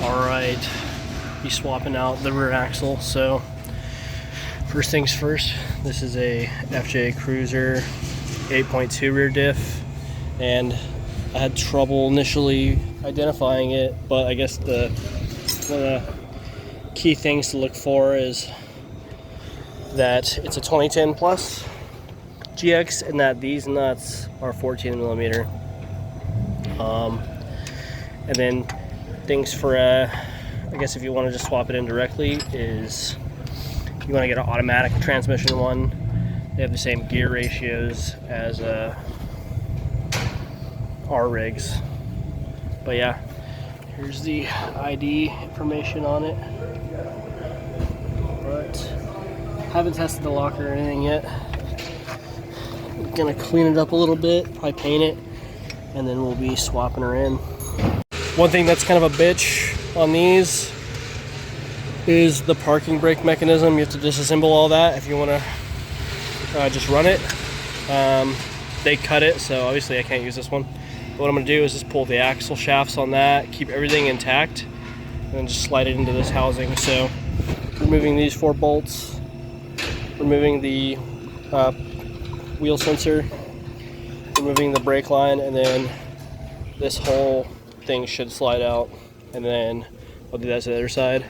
Alright, be swapping out the rear axle. So first things first, this is a FJ Cruiser 8.2 rear diff, and I had trouble initially identifying it, but I guess one of the key things to look for is that it's a 2010 plus GX and that these nuts are 14 millimeter. And then things for I guess if you want to just swap it in directly is you want to get an automatic transmission one. They have the same gear ratios as our rigs. But yeah, here's the ID information on it. But haven't tested the locker or anything yet. I'm gonna clean it up a little bit, probably paint it, and then we'll be swapping her in. One thing that's kind of a bitch on these is the parking brake mechanism. You have to disassemble all that if you want to just run it. They cut it, so obviously I can't use this one. But what I'm going to do is just pull the axle shafts on that, keep everything intact, and then just slide it into this housing. So removing these 4 bolts, removing the wheel sensor, removing the brake line, and then this whole thing should slide out. And then I'll do that to the other side.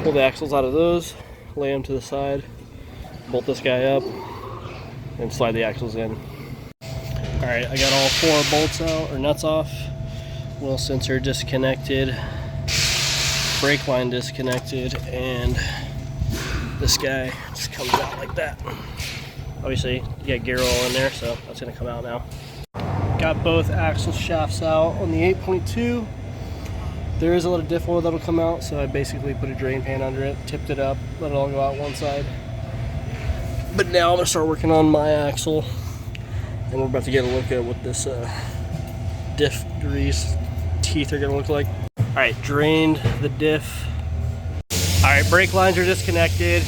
Pull the axles out of those, lay them to the side, bolt this guy up, and slide the axles in. Alright, I got all 4 bolts out, or nuts off. Wheel sensor disconnected, brake line disconnected, and this guy just comes out like that. Obviously, you got gear oil in there, so that's going to come out now. Got both axle shafts out on the 8.2. There is a lot of diff oil that'll come out, so I basically put a drain pan under it, tipped it up, let it all go out one side. But now I'm going to start working on my axle, and we're about to get a look at what this diff grease teeth are going to look like. Alright, drained the diff. Alright, brake lines are disconnected.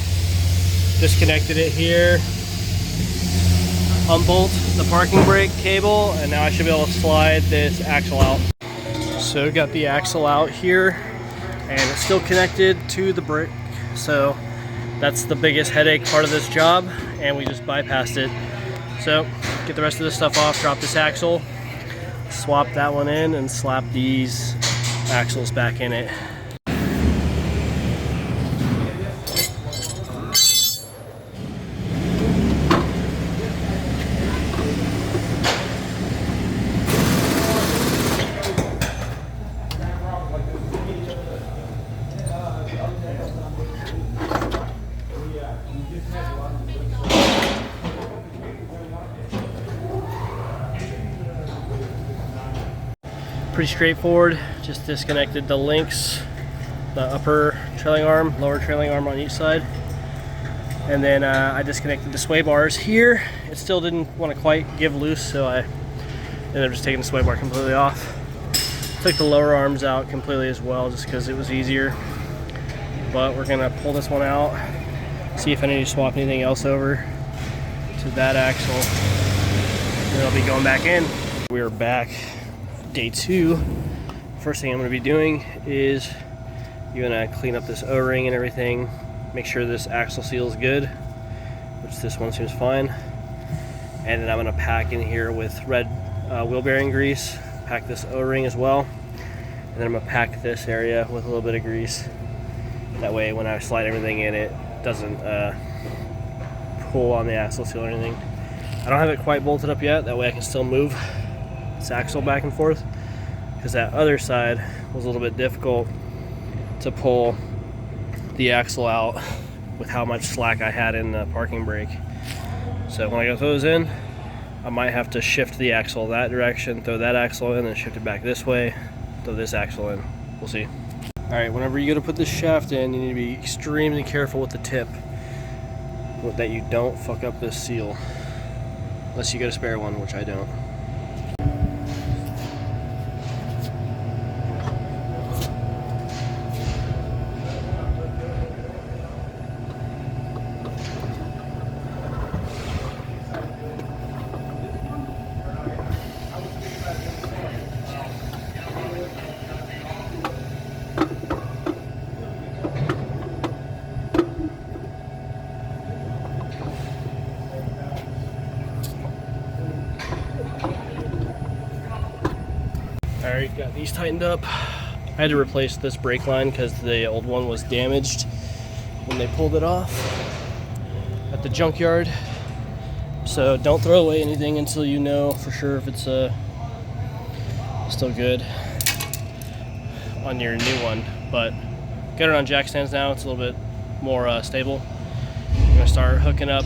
Disconnected it here. Unbolt the parking brake cable, and now I should be able to slide this axle out. So got the axle out here, and it's still connected to the brake, so that's the biggest headache part of this job, and we just bypassed it. So get the rest of this stuff off, drop this axle, swap that one in, and slap these axles back in it. Pretty straightforward, just disconnected the links, the upper trailing arm, lower trailing arm on each side. And then I disconnected the sway bars here. It still didn't want to quite give loose, so I ended up just taking the sway bar completely off. Took the lower arms out completely as well, just because it was easier. But we're gonna pull this one out, see if I need to swap anything else over to that axle. Then I'll be going back in. We're back. Day 2. First thing I'm going to be doing is you're going to clean up this O-ring and everything, make sure this axle seal is good, which this one seems fine, and then I'm going to pack in here with red wheel bearing grease, pack this O-ring as well, and then I'm going to pack this area with a little bit of grease. That way when I slide everything in, it doesn't pull on the axle seal or anything. I don't have it quite bolted up yet, that way I can still move this axle back and forth, because that other side was a little bit difficult to pull the axle out with how much slack I had in the parking brake. So when I go those in, I might have to shift the axle that direction, throw that axle in, then shift it back this way, throw this axle in. We'll see. Alright, whenever you go to put this shaft in, you need to be extremely careful with the tip, that you don't fuck up this seal. Unless you get a spare one, which I don't. Alright, got these tightened up. I had to replace this brake line because the old one was damaged when they pulled it off at the junkyard. So don't throw away anything until you know for sure if it's still good on your new one. But got it on jack stands now, it's a little bit more stable. I'm gonna start hooking up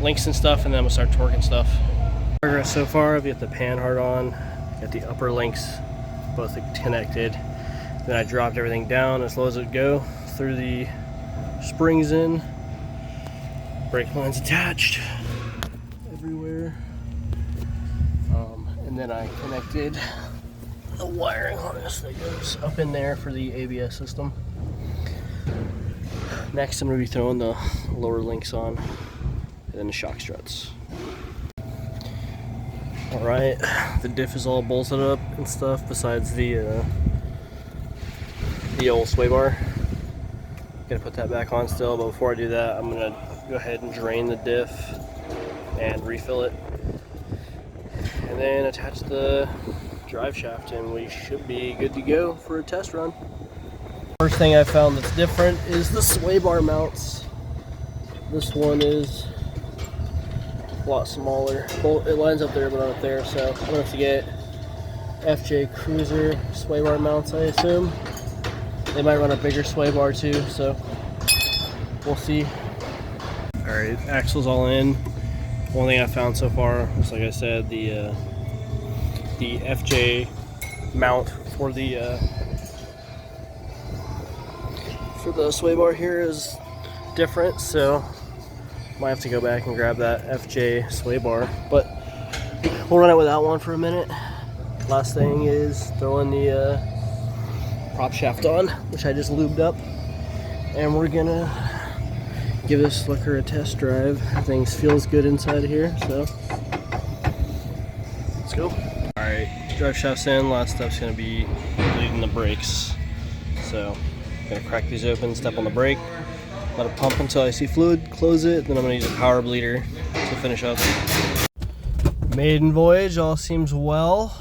links and stuff, and then I'm gonna start torquing stuff. Progress so far, I've got the panhard on, got the upper links both connected. Then I dropped everything down as low as it would go, threw the springs in, brake lines attached everywhere, and then I connected the wiring harness that goes up in there for the ABS system. Next I'm going to be throwing the lower links on and then the shock struts. Alright, the diff is all bolted up and stuff besides the old sway bar. Gonna put that back on still, but before I do that I'm gonna go ahead and drain the diff and refill it, and then attach the drive shaft, and we should be good to go for a test run. First thing I found that's different is the sway bar mounts. This one is a lot smaller. Well, it lines up there but not up there, so I'm gonna have to get FJ Cruiser sway bar mounts, I assume. They might run a bigger sway bar too, so we'll see. Alright, axle's all in. One thing I found so far is, like I said, the FJ mount for the sway bar here is different, so might have to go back and grab that FJ sway bar, but we'll run it without one for a minute. Last thing is throwing the prop shaft on, which I just lubed up, and we're gonna give this slicker a test drive. Things feels good inside here, so let's go. Alright, drive shaft's in. Last step's gonna be bleeding the brakes. So I'm gonna crack these open, step on the brake, let it pump until I see fluid, close it, then I'm gonna use a power bleeder to finish up. Maiden voyage, all seems well.